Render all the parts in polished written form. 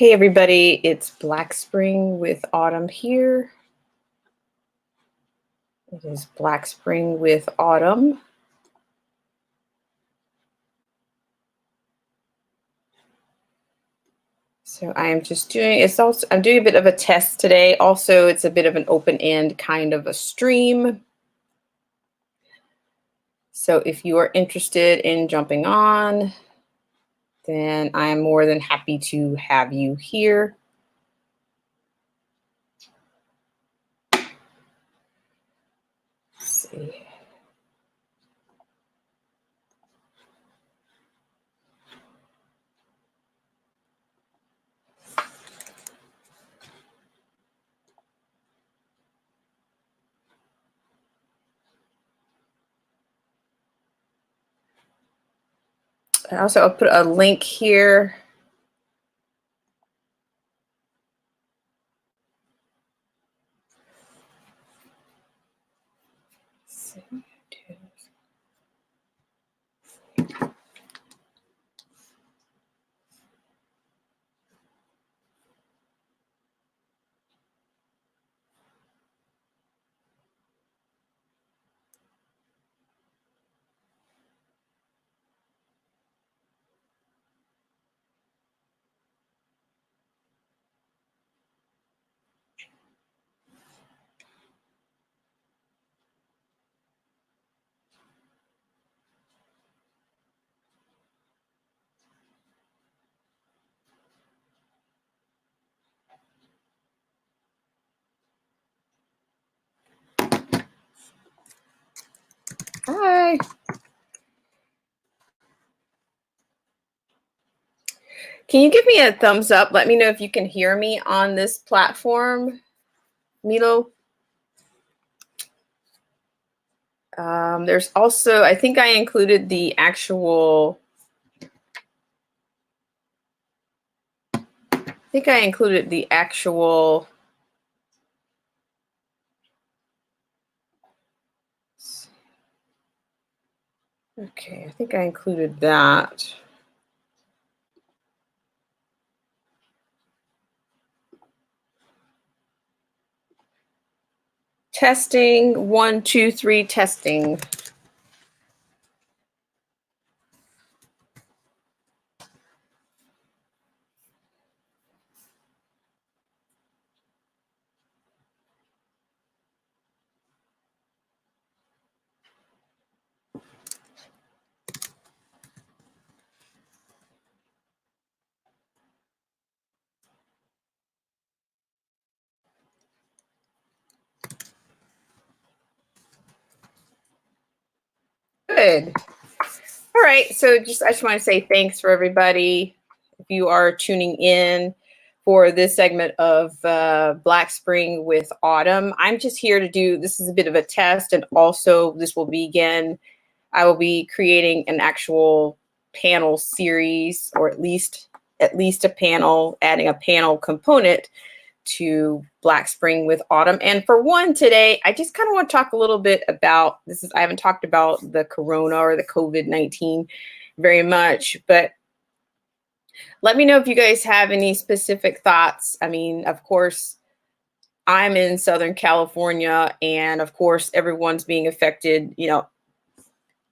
Hey everybody, it's Black Spring with Autumn here. It is Black Spring with Autumn. So I am just doing, I'm doing a bit of a test today. Also, it's a bit of an open end kind of a stream. So if you are interested in jumping on, then I am more than happy to have you here. Let's see. I'll put a link here. Hi. Can you give me a thumbs up? Let me know if you can hear me on this platform, Milo. There's also, I think I included the actual, okay, I think I included that. Testing, 1, 2, 3, testing. Good. All right, so I just want to say thanks for everybody. If you are tuning in for this segment of Black Spring with Autumn, I'm just here to do, this is a bit of a test, and also this will begin, I will be creating an actual panel series, or at least a panel, adding a panel component to Black Spring with Autumn. And for one today, I just kind of want to talk a little bit about this. I haven't talked about the corona or the COVID-19 very much, but let me know if you guys have any specific thoughts. I mean, of course, I'm in Southern California, and of course, everyone's being affected,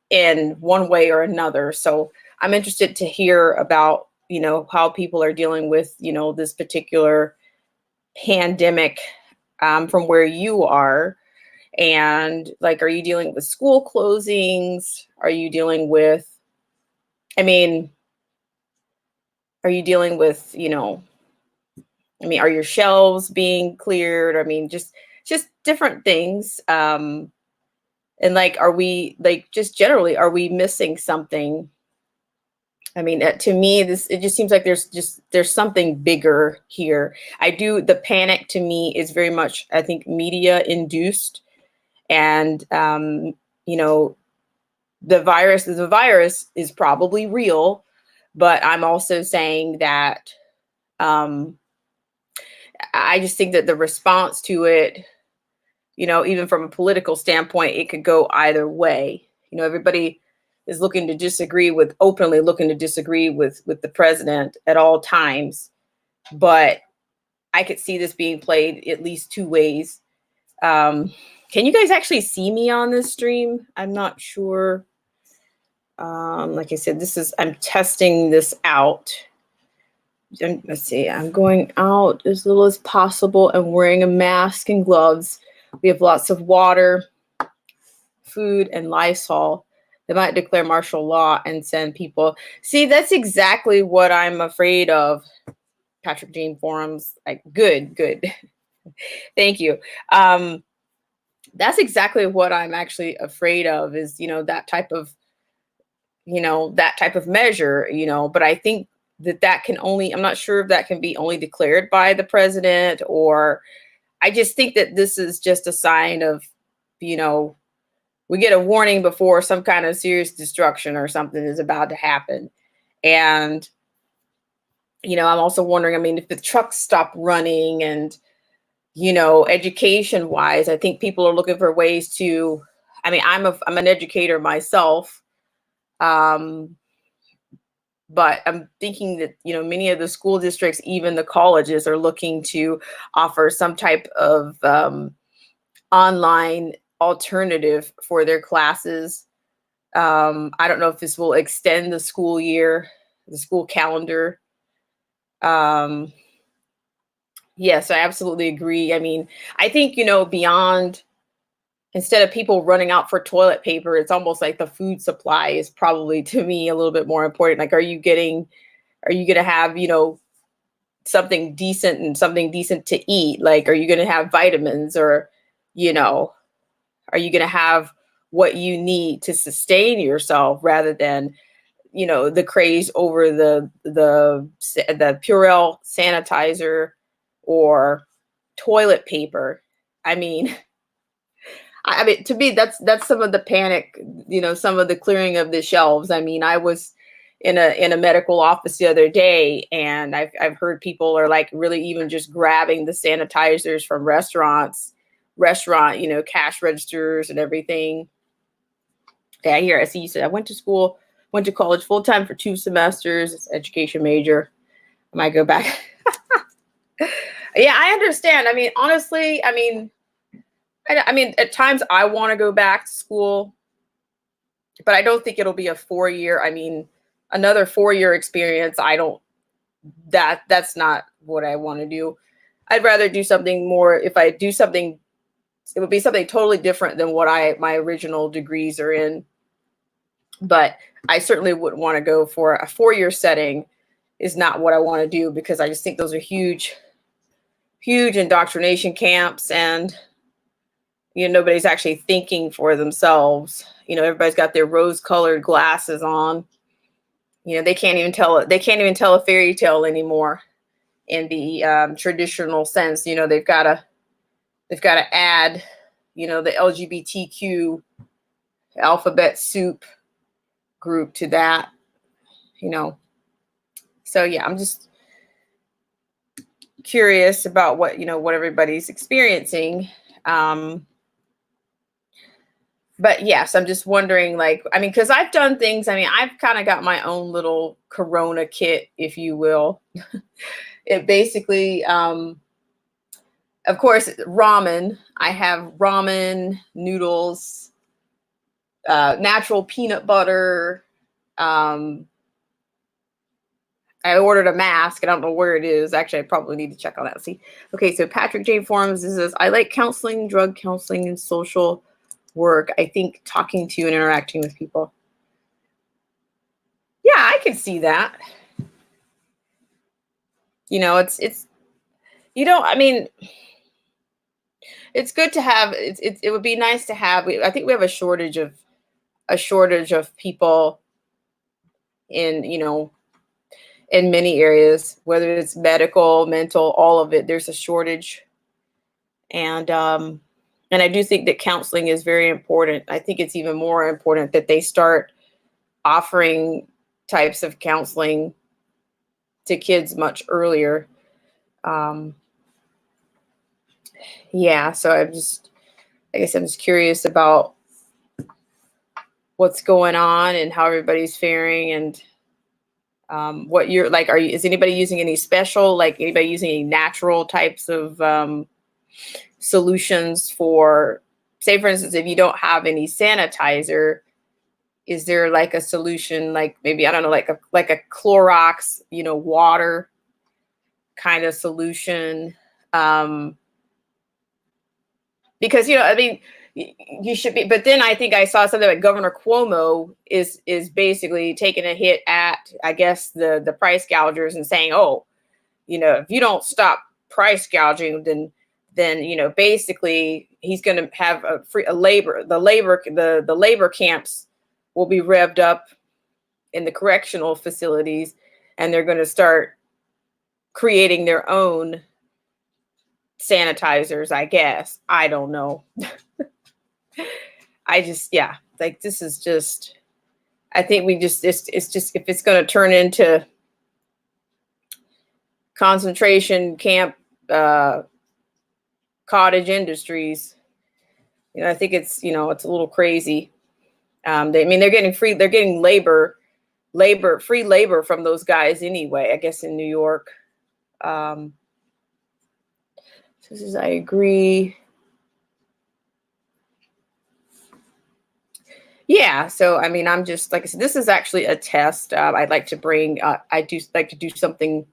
in one way or another. So I'm interested to hear about, how people are dealing with, this particular pandemic from where you are. And like, are you dealing with school closings? Are you dealing with, are you dealing with, are your shelves being cleared? Just different things. And like, are we, like, just generally, are we missing something? To me, it just seems like there's something bigger here. The panic to me is very much, I think, media induced. And, the virus is probably real, but I'm also saying that, I just think that the response to it, even from a political standpoint, it could go either way. Everybody is openly looking to disagree with the president at all times. but I could see this being played at least two ways. Can you guys actually see me on this stream? I'm not sure. Like I said, I'm testing this out. Let's see, I'm going out as little as possible and wearing a mask and gloves. We have lots of water, food, and Lysol. They might declare martial law and send people. See, that's exactly what I'm afraid of. Patrick Jane Forums, like, good. Thank you. That's exactly what I'm actually afraid of, is, that type of measure, but I think that can only, I'm not sure if that can be only declared by the president, or I just think that this is just a sign of, we get a warning before some kind of serious destruction or something is about to happen. And, I'm also wondering, I mean, if the trucks stop running and, education wise, I think people are looking for ways to, I mean, I'm an educator myself. But I'm thinking that, many of the school districts, even the colleges, are looking to offer some type of online alternative for their classes. I don't know if this will extend the school year, the school calendar. Yes, I absolutely agree. I mean, I think, beyond, instead of people running out for toilet paper, it's almost like the food supply is probably, to me, a little bit more important. Like, are you going to have, something decent and something decent to eat? Like, are you going to have vitamins, or, are you going to have what you need to sustain yourself, rather than, the craze over the Purell sanitizer or toilet paper? I mean, to me, that's some of the panic, some of the clearing of the shelves. I mean, I was in a medical office the other day, and I've heard people are like really even just grabbing the sanitizers from restaurant, cash registers and everything. Yeah, I see you said I went to college full time for 2 semesters. It's education major. I might go back. Yeah, I understand. I mean, honestly, I mean, at times I want to go back to school, but I don't think it'll be a 4-year. I mean, another 4-year experience. That's not what I want to do. I'd rather do something more. If I do something, it would be something totally different than what my original degrees are in. But I certainly wouldn't want to go for a 4-year setting. Is not what I want to do, because I just think those are huge indoctrination camps, and nobody's actually thinking for themselves. Everybody's got their rose-colored glasses on. They can't even tell a fairy tale anymore in the traditional sense. They've got to add, the LGBTQ alphabet soup group to that. So yeah, I'm just curious about what everybody's experiencing. But yes, I'm just wondering, like, I mean, because I've done things. I mean, I've kind of got my own little Corona kit, if you will. It basically, of course, ramen. I have ramen, noodles, natural peanut butter. I ordered a mask. I don't know where it is. Actually, I probably need to check on that. See, okay, so Patrick Jane Forums says, I like counseling, drug counseling, and social work. I think talking to and interacting with people. Yeah, I can see that. It's I mean, it's good to have. It would be nice to have. I think we have a shortage of people in in many areas, whether it's medical, mental, all of it. There's a shortage, and I do think that counseling is very important. I think it's even more important that they start offering types of counseling to kids much earlier. Yeah, so I guess I'm just curious about what's going on and how everybody's faring. And What you're like, is anybody using any special, like anybody using any natural types of solutions for, say, for instance, if you don't have any sanitizer, is there like a solution, like maybe, I don't know, like a Clorox, water kind of solution? Because, I mean, you should be, but then I think I saw something like Governor Cuomo is basically taking a hit at, I guess, the price gougers and saying, oh, if you don't stop price gouging, then basically he's going to have the labor camps will be revved up in the correctional facilities, and they're going to start creating their own sanitizers, I guess. I don't know. Yeah, like this is just, I think it's just, if it's going to turn into concentration camp, cottage industries, I think it's, it's a little crazy. They're getting free labor from those guys anyway, I guess, in New York. This is, I agree. Yeah, so I mean, I'm just, like I said, this is actually a test. I'd like to bring, I do like to do something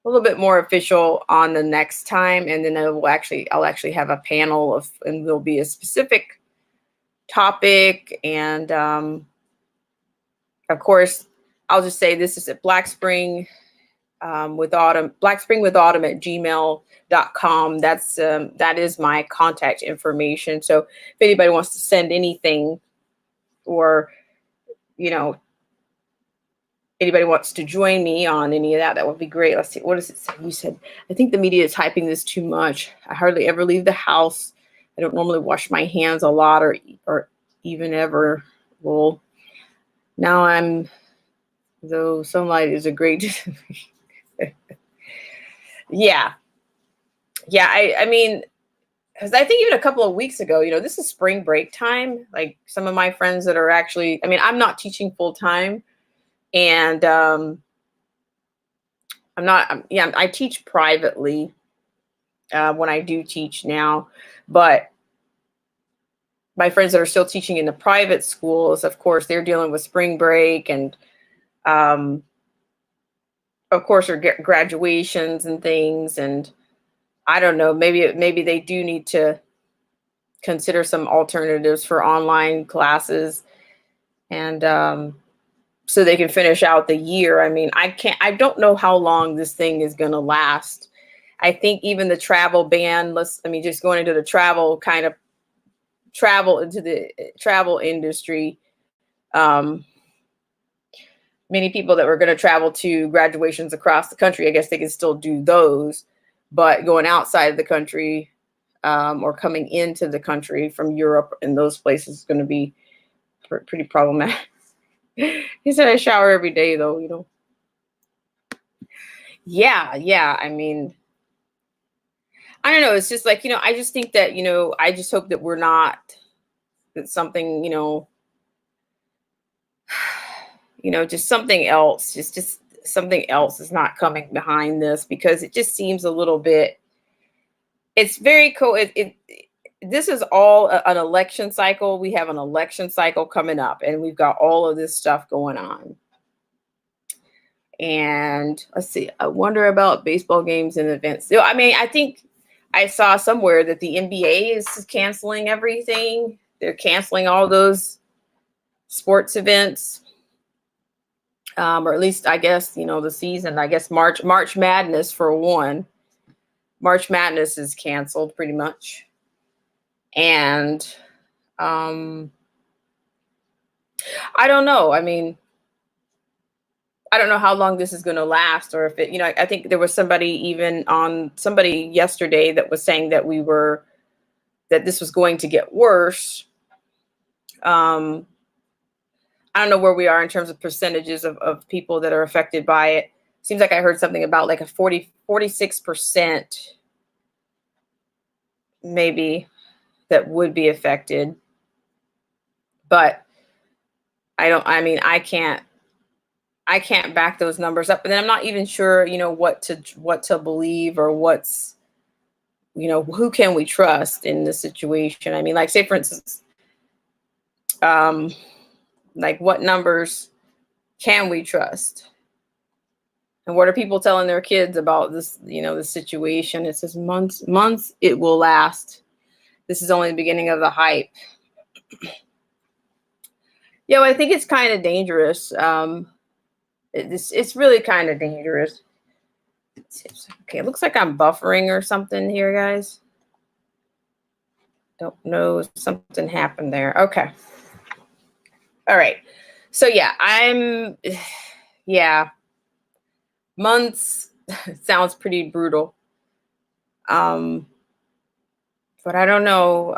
a little bit more official on the next time, and then I'll actually have a panel and there'll be a specific topic, and of course, I'll just say this is at Black Spring with Autumn, blackspringwithautumn@gmail.com. That is my contact information. So if anybody wants to send anything, or anybody wants to join me on any of that, that would be great. Let's see, what does it say? You said, I think the media is hyping this too much. I hardly ever leave the house. I don't normally wash my hands a lot, or even ever. Well, now though sunlight is a great yeah. I mean, because I think even a couple of weeks ago, this is spring break time. Like some of my friends that are actually, I mean, I'm not teaching full time, and I teach privately when I do teach now, but my friends that are still teaching in the private schools, of course, they're dealing with spring break, and of course, are graduations and things, and I don't know, maybe they do need to consider some alternatives for online classes, and so they can finish out the year. I mean, I don't know how long this thing is going to last. I think even the travel ban, just going into the travel into the travel industry, many people that were going to travel to graduations across the country, I guess they can still do those, but going outside of the country, or coming into the country from Europe and those places is going to be pretty problematic. He said I shower every day, though, Yeah. I mean, I don't know. It's just like, I just think that, I just hope that that something, just something else, just something else is not coming behind this, because it just seems a little bit, it's very cool. This is all an election cycle. We have an election cycle coming up, and we've got all of this stuff going on. And let's see, I wonder about baseball games and events. So, I mean, I think I saw somewhere that the NBA is canceling everything. They're canceling all those sports events. Or at least, I guess, the season, I guess March Madness, for one. March Madness is canceled pretty much. And I don't know. I mean, I don't know how long this is going to last, or if it, I think there was somebody yesterday that was saying that that this was going to get worse. I don't know where we are in terms of percentages of people that are affected by it. Seems like I heard something about like a 46% maybe that would be affected. But I can't I can't back those numbers up, and then I'm not even sure, what to believe, or who can we trust in this situation. I mean, like, say for instance, um, like, what numbers can we trust? And what are people telling their kids about this, this situation? It says months it will last. This is only the beginning of the hype. Yeah, well, I think it's kind of dangerous. It's really kind of dangerous. Okay, it looks like I'm buffering or something here, guys. Don't know, something happened there. Okay. All right. So yeah, months sounds pretty brutal. But I don't know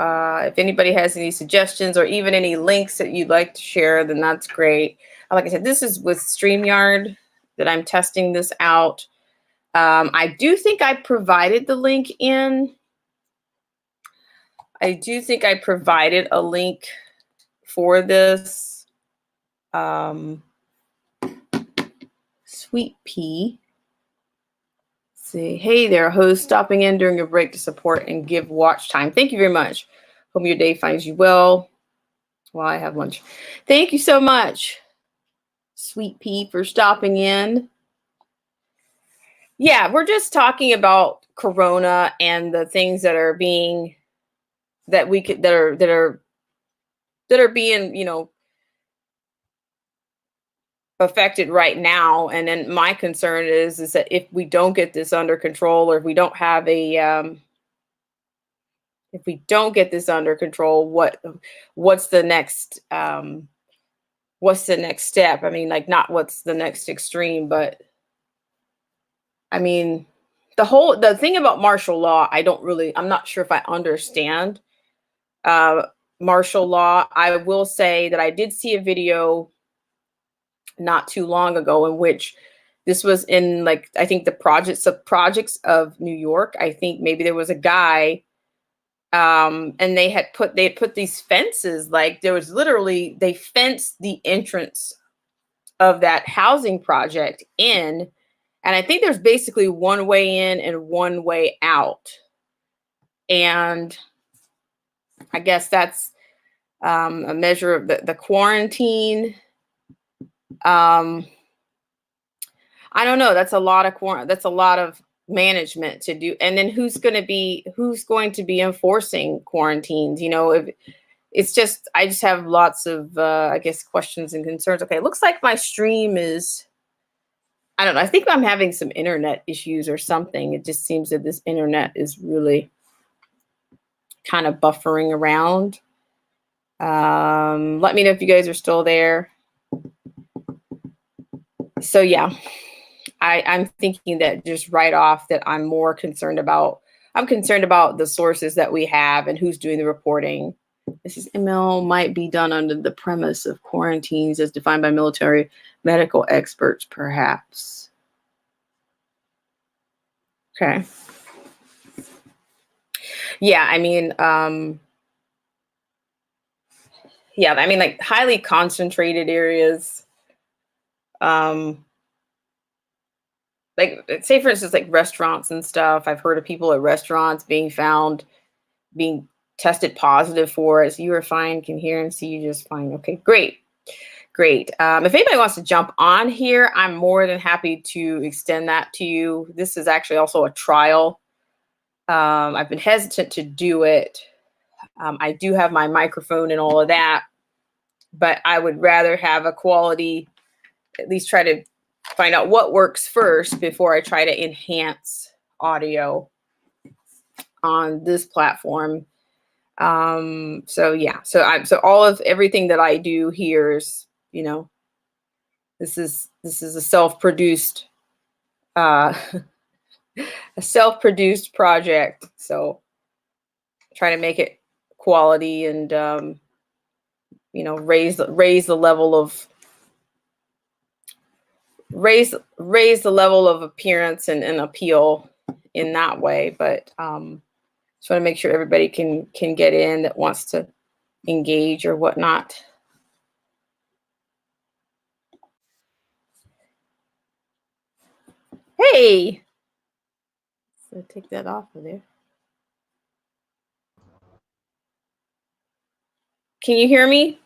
if anybody has any suggestions or even any links that you'd like to share, then that's great. Like I said, this is with StreamYard that I'm testing this out. I do think I provided the link in. I do think I provided a link for this. Sweet Pea. See, hey there, host, stopping in during a break to support and give watch time. Thank you very much. Hope your day finds you well while I have lunch. Thank you so much, Sweet Pea, for stopping in. Yeah, we're just talking about Corona and the things that are being that are being, affected right now. And then my concern is that if we don't get this under control, or if we don't have if we don't get this under control, what's the next step? I mean, like, not what's the next extreme, but I mean, the thing about martial law, I'm not sure if I understand martial law. I will say that I did see a video not too long ago in which this was in, like, I think the projects of New York. I think maybe there was a guy, and they had put these fences, like, there was literally, they fenced the entrance of that housing project in, and I think there's basically one way in and one way out. And I guess that's a measure of the quarantine. I don't know. That's a lot of management to do. And then who's going to be enforcing quarantines? If it's just, I just have lots of, I guess, questions and concerns. Okay. It looks like my stream is, I don't know. I think I'm having some internet issues or something. It just seems that this internet is really kind of buffering around. Let me know if you guys are still there. So yeah, I'm thinking that just right off that I'm concerned about the sources that we have and who's doing the reporting. This is ML might be done under the premise of quarantines as defined by military medical experts, perhaps. Okay. Yeah, I mean, like, highly concentrated areas, like, say for instance, like restaurants and stuff. I've heard of people at restaurants being tested positive for it. So you are fine, can hear and see you just fine. Okay, great. If anybody wants to jump on here, I'm more than happy to extend that to you. This is actually also a trial. I've been hesitant to do it. I do have my microphone and all of that, but I would rather have a quality, at least try to find out what works first before I try to enhance audio on this platform. So yeah, so all of everything that I do here is, this is a self-produced project. So try to make it quality and raise the level of appearance and appeal in that way. But just want to make sure everybody can get in that wants to engage or whatnot. Hey, so take that off of there. Can you hear me?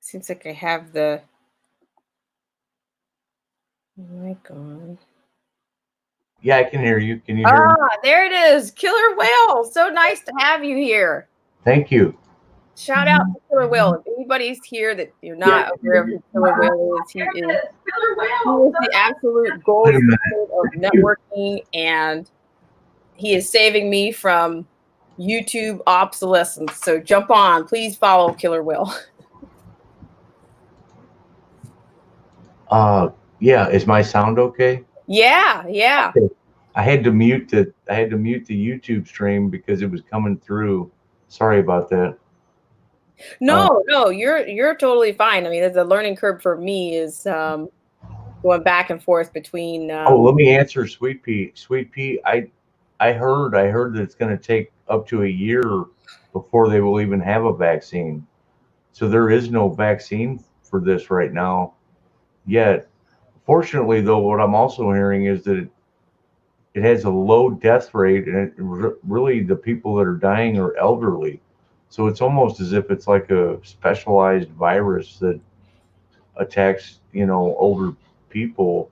Seems like I have the mic on. Yeah, I can hear you. Can you hear me? There it is. Killer Whale. So nice to have you here. Thank you. Shout out to Killer Whale. If anybody's here that you're not aware of who Killer Whale is, he is the absolute gold Wait a minute. standard of networking, and he is saving me from YouTube obsolescence. So jump on. Please follow Killer Whale. Yeah, is my sound okay? Yeah. Okay. I had to mute the YouTube stream because it was coming through. Sorry about that. No, you're totally fine. I mean, the learning curve for me is going back and forth between. Let me answer Sweet Pea. Sweet Pea, I heard that it's going to take up to a year before they will even have a vaccine. So there is no vaccine for this right now yet. Fortunately, though, what I'm also hearing is that it has a low death rate, and really the people that are dying are elderly. So it's almost as if it's like a specialized virus that attacks, older people.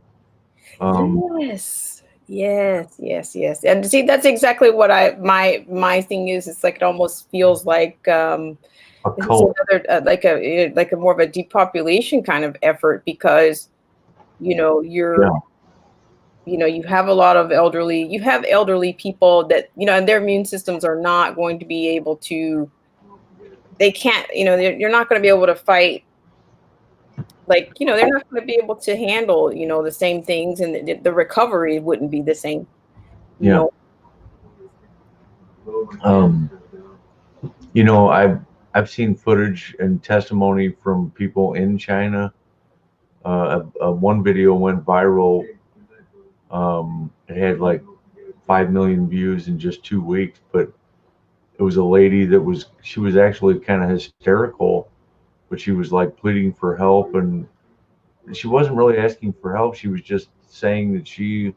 Yes. And see, that's exactly what my thing is. It's like it almost feels like A cult. another like a more of a depopulation kind of effort, because you're Yeah. you have a lot of elderly people that and their immune systems are not going to be able to, they can't, you're not going to be able to fight, like they're not going to be able to handle the same things, and the recovery wouldn't be the same. Yeah. I've seen footage and testimony from people in China. One video went viral. It had like 5 million views in just 2 weeks, but it was a lady she was actually kind of hysterical, but she was like pleading for help, and she wasn't really asking for help. She was just saying that she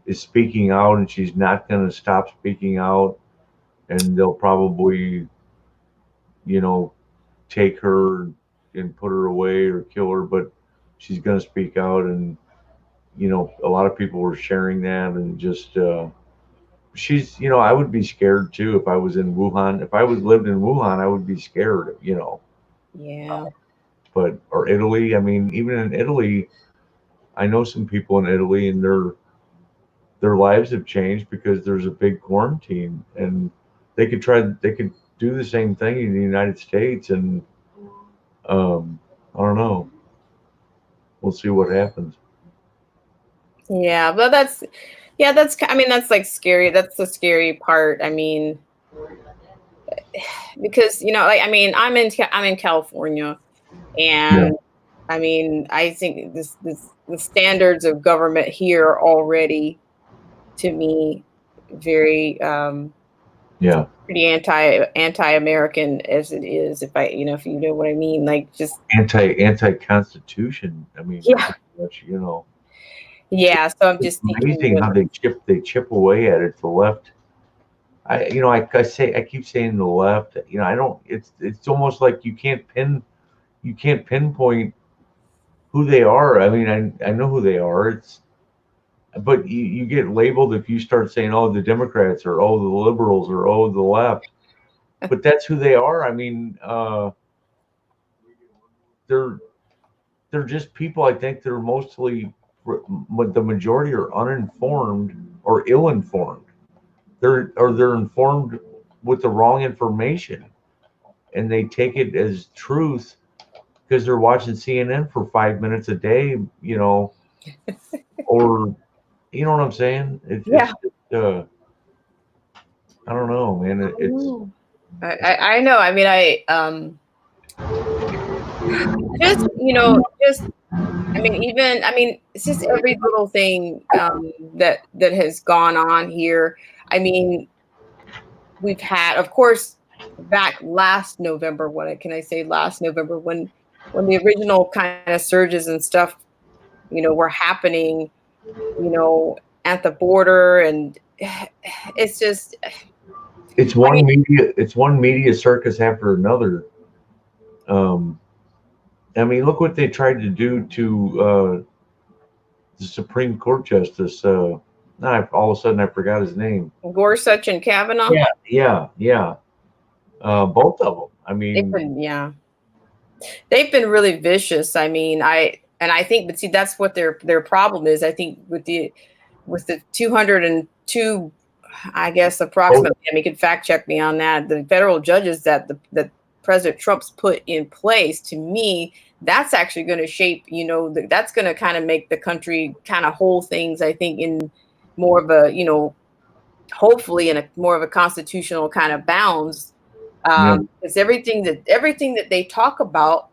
is speaking out and she's not going to stop speaking out, and they'll probably, take her and put her away or kill her, but she's going to speak out. And, a lot of people were sharing that, and just, I would be scared too if I was in Wuhan. If I lived in Wuhan, I would be scared, Yeah. or Italy. I mean, even in Italy, I know some people in Italy, and their lives have changed because there's a big quarantine, and they could do the same thing in the United States, and I don't know. We'll see what happens. Yeah, but I mean, that's like scary. That's the scary part. I mean, because like, I mean, I'm in California, Yeah. and I mean, I think the standards of government here are already, to me, very Yeah. pretty anti-American as it is. If you know what I mean, like just Anti-constitution. I mean, yeah, pretty much, yeah. So I'm it's just thinking, amazing how they chip away at it. The left. I keep saying the left. I don't. It's almost like you can't pinpoint who they are. I mean, I know who they are. But you get labeled if you start saying, oh, the Democrats, or oh, the liberals, or oh, the left. But that's who they are. I mean, they're just people. I think they're mostly, but the majority are uninformed or ill-informed. They're informed with the wrong information, and they take it as truth because they're watching CNN for 5 minutes a day, or you know what I'm saying? yeah. I don't know, man. I know. I mean, I mean, it's just every little thing that has gone on here. I mean, we've had, of course, back last November. What can I say? Last November, when the original kind of surges and stuff were happening, at the border, and it's just it's one media circus after another. I mean, look what they tried to do to the Supreme Court justice. Now all of a sudden I forgot his name. Gorsuch and Kavanaugh. Yeah. Both of them. I mean, they've been really vicious. I mean, I think, but see, that's what their problem is. I think with the 202, I guess approximately. I mean, you can fact check me on that. The federal judges that President Trump's put in place, to me, that's actually going to shape, that's going to kind of make the country kind of hold things, I think, in more of a, hopefully in a more of a constitutional kind of bounds. Because everything that they talk about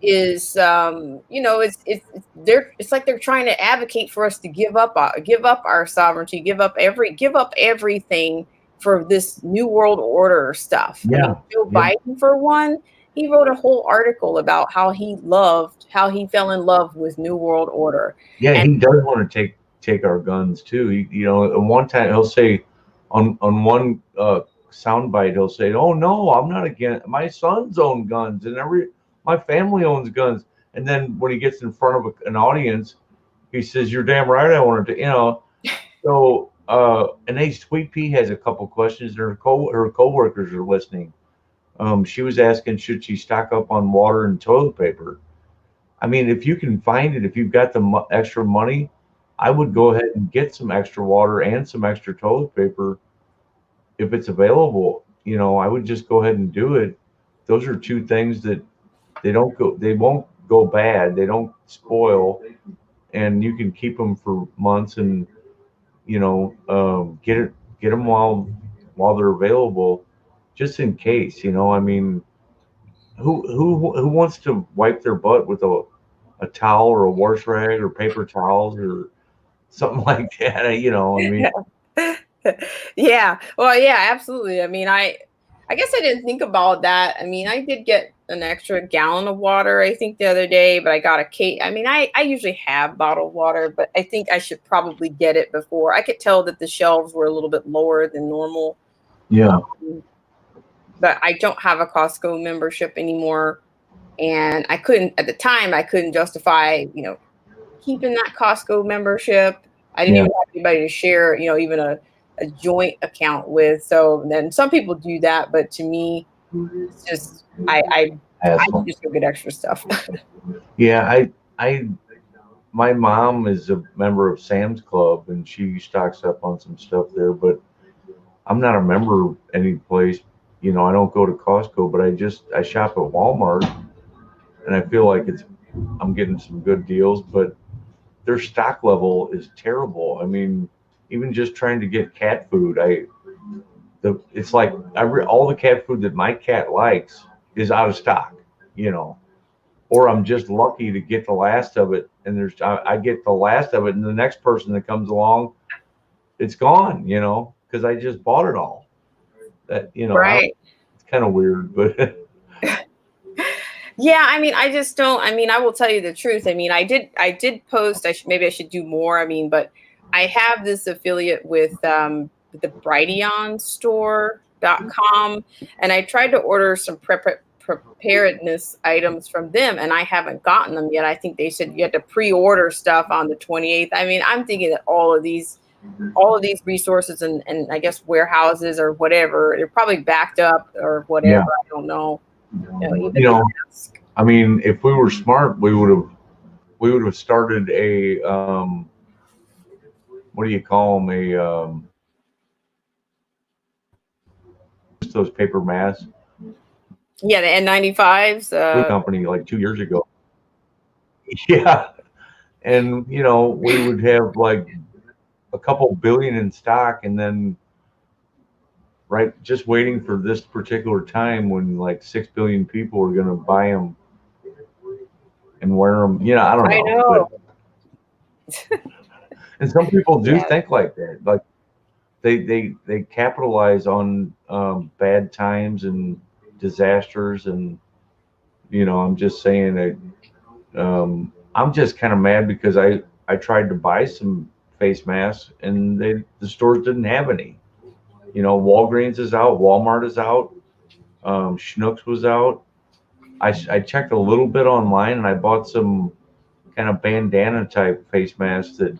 is, it's like they're trying to advocate for us to give up our sovereignty, give up everything for this new world order stuff. I mean, Joe Biden, for one, he wrote a whole article about how he fell in love with New World Order. Yeah, and he does want to take our guns too. At one time he'll say on one soundbite, he'll say, "Oh no, I'm not against. My sons own guns, and my family owns guns." And then when he gets in front of an audience, he says, "You're damn right, I wanted to." So. And Sweet Pea has a couple questions. Her coworkers are listening. She was asking, should she stock up on water and toilet paper? I mean, if you can find it, if you've got the extra money, I would go ahead and get some extra water and some extra toilet paper if it's available. I would just go ahead and do it. Those are two things that they won't go bad. They don't spoil, and you can keep them for months and get them while they're available, just in case. I mean, who wants to wipe their butt with a towel or a wash rag or paper towels or something like that? I mean, yeah. Well, yeah, absolutely. I mean, I guess I didn't think about that. I mean, I did get an extra gallon of water, I think, the other day, but I got a case. I mean, I usually have bottled water, but I think I should probably get it before. I could tell that the shelves were a little bit lower than normal. Yeah. But I don't have a Costco membership anymore. And at the time, I couldn't justify, keeping that Costco membership. I didn't even have anybody to share, even a joint account with. So then some people do that, but to me, it's just I just go get extra stuff. Yeah, my mom is a member of Sam's Club and she stocks up on some stuff there, but I'm not a member of any place. I don't go to Costco, but I shop at Walmart, and I feel like I'm getting some good deals, but their stock level is terrible. I mean, even just trying to get cat food, it's like all the cat food that my cat likes is out of stock, or I'm just lucky to get the last of it, and I get the last of it, and the next person that comes along, it's gone, because I just bought it all. That right. It's kind of weird, but yeah, I mean, I just don't. I mean, I will tell you the truth. I mean, I did post. Maybe I should do more. I mean, but I have this affiliate with the BrighteonStore.com, and I tried to order some preparedness items from them, and I haven't gotten them yet. I think they said you had to pre-order stuff on the 28th. I mean, I'm thinking that all of these resources and I guess warehouses or whatever, they're probably backed up or whatever. Yeah. I don't know. I mean, if we were smart, we would have started a what do you call them? Those paper masks. Yeah, the N95s. Company like 2 years ago. Yeah, and we would have like a couple billion in stock, and then just waiting for this particular time when like 6 billion people are going to buy them and wear them. I don't know. I know. But, and some people do think like that. Like they capitalize on bad times and disasters, and I'm just saying that I'm just kind of mad because I tried to buy some face masks and the stores didn't have any. You know, Walgreens is out, Walmart is out, Schnucks was out. I checked a little bit online and I bought some kind of bandana type face masks that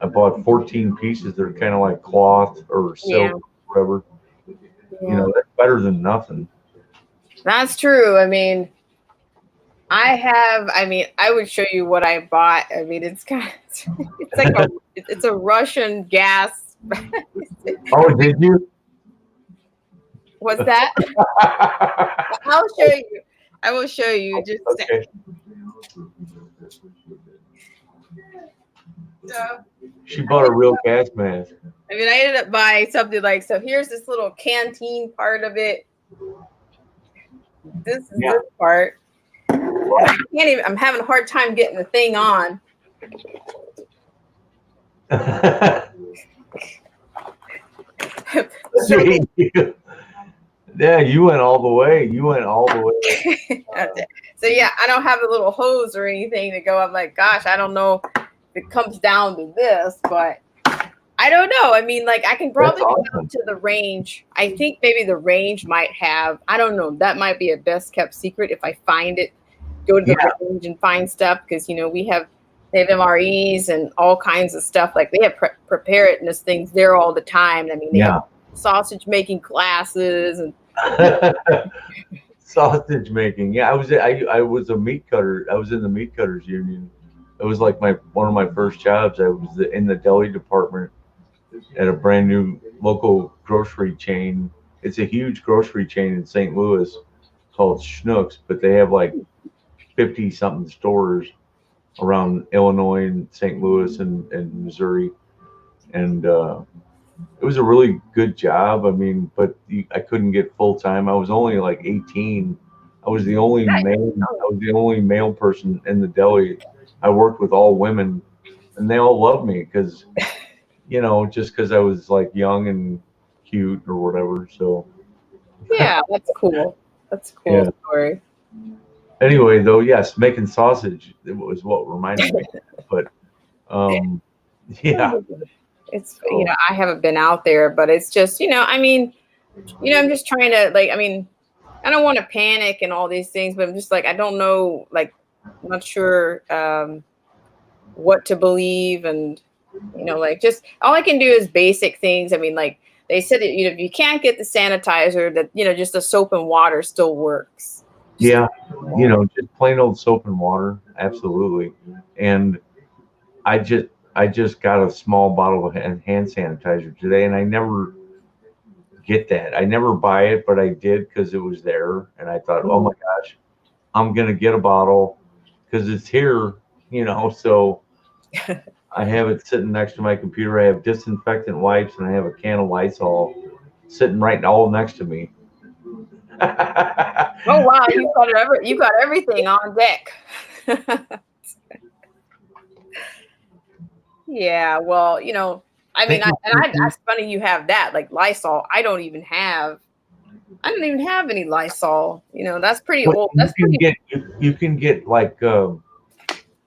I bought 14 pieces. They're kind of like cloth or Yeah, silk, whatever. You yeah, know, that's better than nothing. that's true. I mean, I would show you what I bought. I mean, it's kind of, it's like it's a Russian gas. Oh, did you? What's that? I'll show you. I will show you. Just a Okay. second. So, She bought a real gas mask. I mean, I ended up buying something like, so here's this little canteen part of it. This is Yeah. this part. I can't even, I'm having a hard time getting the thing on. So, Yeah, you went all the way. You went all the way. so yeah, I don't have a little hose or anything to go. I'm like, gosh, I don't know if it comes down to this, but I don't know. I mean, like I can probably That's go awesome. out to the range. I think maybe the range might have, I don't know, that might be a best kept secret if I find it. Go to the range and find stuff because you know they have MREs and all kinds of stuff. Like they have preparedness things there all the time. I mean, they have sausage making classes and Sausage making. Yeah, I was a meat cutter. I was in the meat cutters union. It was like one of my first jobs. I was in the deli department at a brand new local grocery chain. It's a huge grocery chain in St. Louis called Schnucks, but they have like 50 something stores around Illinois and St. Louis and Missouri. And it was a really good job. I mean, but I couldn't get full time. I was only like 18. I was the only male person in the deli. I worked with all women, and they all loved me because, you know, just because I was like young and cute or whatever. So yeah, that's cool. That's a cool story. Anyway, though, yes, making sausage was what reminded me. But yeah. It's you know, I haven't been out there, but it's just, you know, I mean, you know, I'm just trying to like, I mean, I don't want to panic and all these things, but I'm just like, I don't know, like, I'm not sure what to believe. And, you know, like just all I can do is basic things. I mean, like they said, you know, if you can't get the sanitizer, that, you know, just the soap and water still works. Yeah. You know, just plain old soap and water. Absolutely. And I just got a small bottle of hand sanitizer today, and I never get that. I never buy it, but I did because it was there, and I thought, oh my gosh, I'm gonna get a bottle because it's here, you know. So I have it sitting next to my computer. I have disinfectant wipes, and I have a can of Lysol sitting right all next to me. Oh wow, you got everything on deck. Yeah, well, you know, I mean, that's funny you have that like Lysol. I don't even have any Lysol. You know, that's pretty old. That's you can get like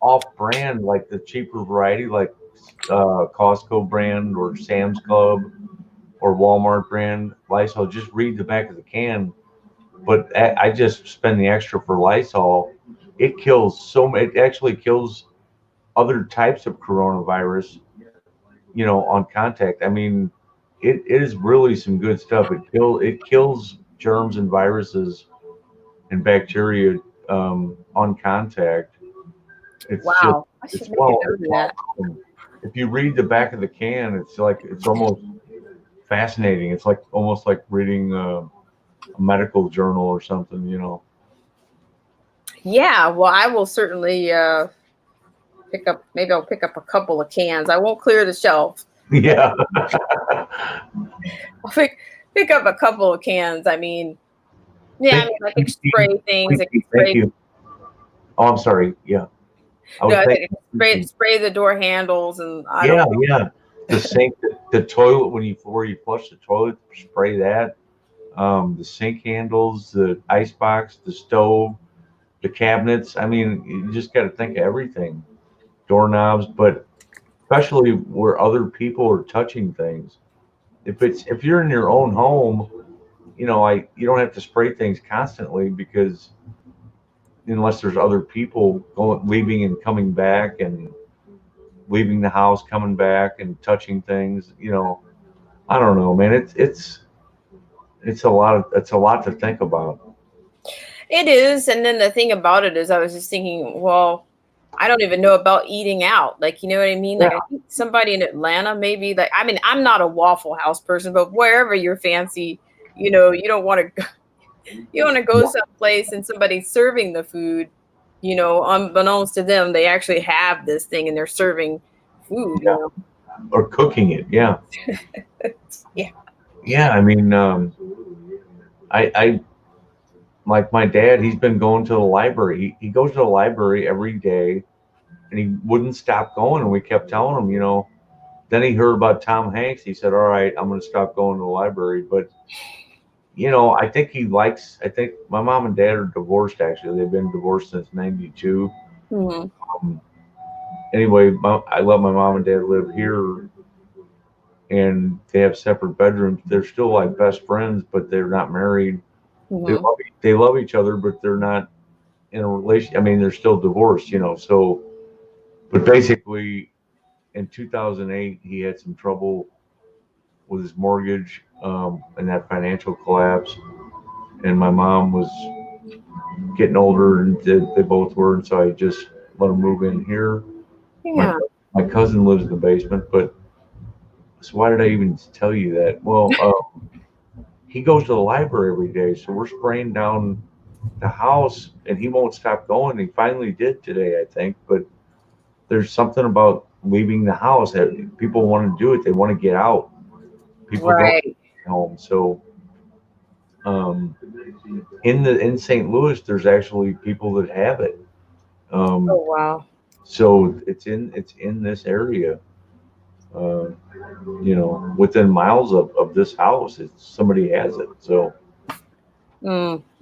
off-brand, like the cheaper variety, like Costco brand or Sam's Club or Walmart brand Lysol. Just read the back of the can. But I just spend the extra for Lysol. It kills it actually kills other types of coronavirus, you know, on contact. I mean, it is really some good stuff. It kills germs and viruses and bacteria on contact. It's wow. just if you read the back of the can, it's almost fascinating. It's like almost like reading a medical journal or something, you know. Yeah, well, I will certainly maybe I'll pick up a couple of cans. I won't clear the shelf. Yeah. I'll pick up a couple of cans. I mean, yeah, I mean, I can spray things. Thank you. Oh, I'm sorry. Yeah. I spray the door handles and yeah. The sink, the toilet before you flush the toilet, spray that. The sink handles, the ice box, the stove, the cabinets. I mean, you just got to think of everything, doorknobs, but especially where other people are touching things. If you're in your own home, you don't have to spray things constantly because unless there's other people leaving and coming back and leaving the house, coming back and touching things, I don't know, man. It's a lot to think about. It is. And then the thing about it is I was just thinking, well, I don't even know about eating out. Like, you know what I mean? Like, Yeah. I think somebody in Atlanta, maybe, like, I mean, I'm not a Waffle House person, but wherever you're fancy, you don't want to, you want to go someplace and somebody's serving the food, unbeknownst to them, they actually have this thing and they're serving food, Yeah. Or cooking it. Yeah. Yeah. Yeah. I mean, I like my dad, he's been going to the library. He goes to the library every day and he wouldn't stop going. And we kept telling him, then he heard about Tom Hanks. He said, all right, I'm going to stop going to the library. But, I think my mom and dad are divorced, actually. They've been divorced since 92. Mm-hmm. Anyway, I let my mom and dad live here and they have separate bedrooms. They're still like best friends, but they're not married. Mm-hmm. They love each other, but they're not in a relation. I mean, they're still divorced, so, but basically in 2008, he had some trouble with his mortgage, and that financial collapse. And my mom was getting older and they both were. And so I just let him move in here. Yeah. My cousin lives in the basement, but so why did I even tell you that? Well, he goes to the library every day. So we're spraying down the house and he won't stop going. He finally did today, I think, but there's something about leaving the house that people want to do it. They want to get out. People Right. don't stay home. So, in St. Louis, there's actually people that have it. Oh, wow. So it's in this area. Within miles of this house, somebody has it. So.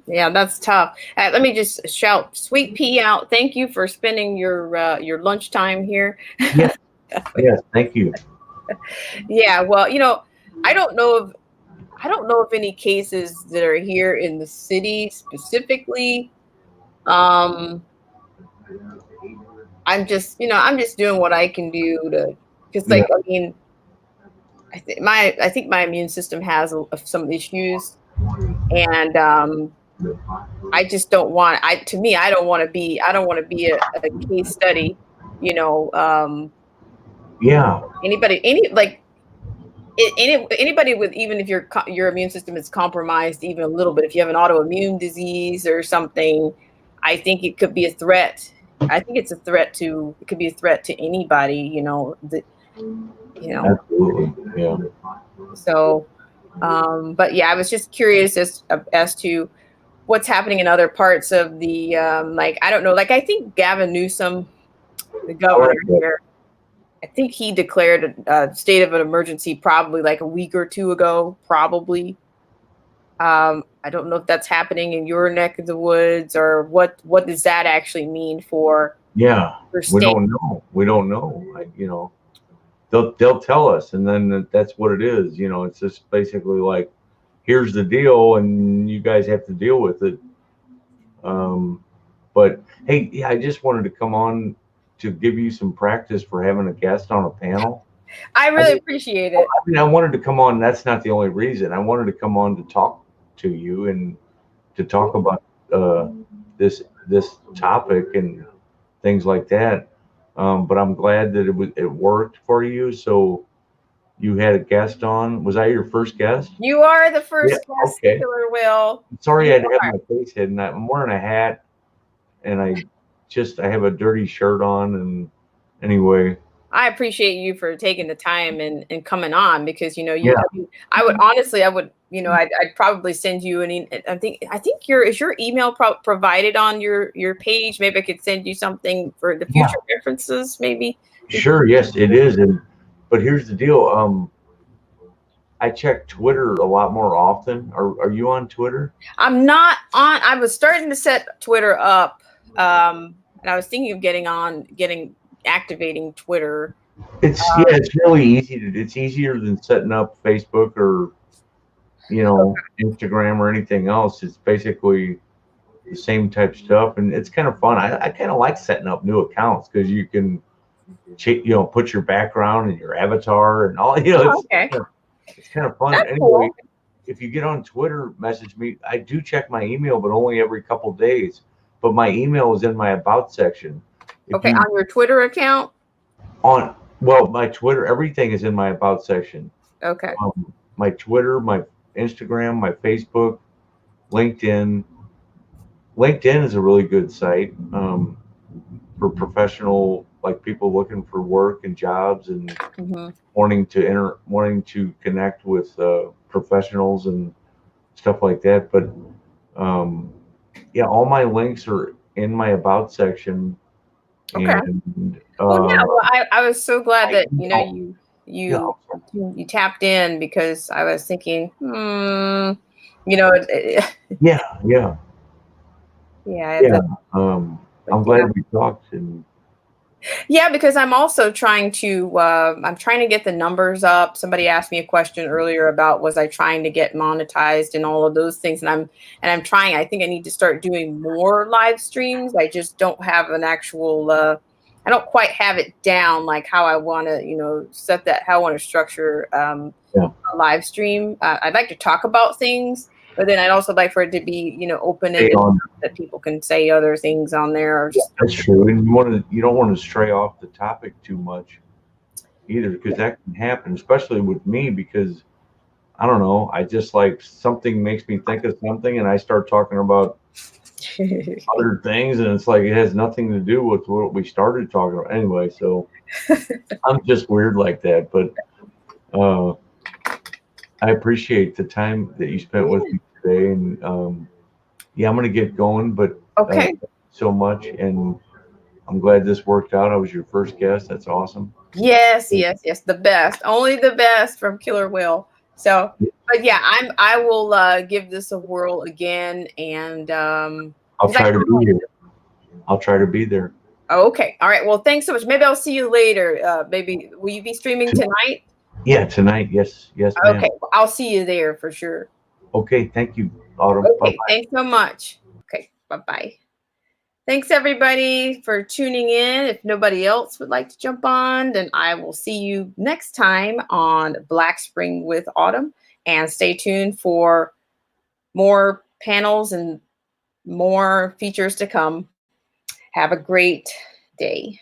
Yeah, that's tough. Let me just shout Sweet Pea out. Thank you for spending your lunchtime here. Yes, thank you. Yeah, well, I don't know of any cases that are here in the city specifically. I'm just doing what I can do to, because like, I mean, I think my immune system has some issues, and I just don't want. I don't want to be. I don't want to be a case study. Yeah. Anybody with, even if your immune system is compromised even a little bit, if you have an autoimmune disease or something, I think it could be a threat. I think it could be a threat to anybody. Absolutely. Yeah. So, but yeah, I was just curious as to what's happening in other parts of the, like, I don't know, like, I think Gavin Newsom, the governor here, I think he declared a state of an emergency probably like a week or two ago, probably. I don't know if that's happening in your neck of the woods, or what does that actually mean for? Yeah, state? We don't know. They'll tell us, and then that's what it is. It's just basically like, here's the deal, and you guys have to deal with it. But hey, yeah, I just wanted to come on to give you some practice for having a guest on a panel. I really appreciate it. I mean, I wanted to come on. That's not the only reason. I wanted to come on to talk to you and to talk about this topic and things like that. But I'm glad that it worked for you. So you had a guest on. Was I your first guest? You are the first guest, okay. Killer Will. Sorry, I had to have my face hidden. I'm wearing a hat, and I have a dirty shirt on. And anyway, I appreciate you for taking the time and coming on, because I would honestly, I'd probably send you I think is your email provided on your page? Maybe I could send you something for the future references, maybe. Sure, yes, it is. But here's the deal. I check Twitter a lot more often. Are you on Twitter? I'm not on. I was starting to set Twitter up And I was thinking of activating Twitter. It's really easy to. It's easier than setting up Facebook or Instagram or anything else. It's basically the same type stuff, and it's kind of fun. I kind of like setting up new accounts because you can, put your background and your avatar and all. Okay, It's kind of fun. that's Anyway, cool. if you get on Twitter, message me. I do check my email, but only every couple days. But my email is in my about section. If Okay, you on your Twitter account. my Twitter, everything is in my about section. Okay. My Twitter, my Instagram, my Facebook, LinkedIn. LinkedIn is a really good site for professional, like people looking for work and jobs and Mm-hmm. wanting to connect with professionals and stuff like that. But yeah, all my links are in my about section. Okay. And Well, yeah. Well, I was so glad that yeah, you tapped in because I was thinking, yeah, yeah. I'm glad we talked. And yeah, because I'm also trying to get the numbers up. Somebody asked me a question earlier about was I trying to get monetized and all of those things, and I'm trying. I think I need to start doing more live streams. I just don't have an actual. I don't quite have it down like how I want to, set that. How I want to structure a live stream. I'd like to talk about things, but then I'd also like for it to be, open-ended, that people can say other things on there. Or just that's true. And you don't want to stray off the topic too much either, because that can happen, especially with me, because I don't know, I just like something makes me think of something and I start talking about other things, and it's like it has nothing to do with what we started talking about anyway. So I'm just weird like that, but I appreciate the time that you spent with me today. And yeah, I'm gonna get going, but okay. So much, and I'm glad this worked out. I was your first guest. That's awesome. Yes. The best, only the best from Killer Whale. So, but yeah, I will give this a whirl again, and I'll try to be here. I'll try to be there. Okay. All right. Well, thanks so much. Maybe I'll see you later. Maybe will you be streaming tonight? Yeah, tonight. Yes, ma'am. Okay. Well, I'll see you there for sure. Okay. Thank you, Autumn. Okay. Bye-bye. Thanks so much. Okay. Bye-bye. Thanks everybody for tuning in. If nobody else would like to jump on, then I will see you next time on Black Spring with Autumn. And stay tuned for more panels and more features to come. Have a great day.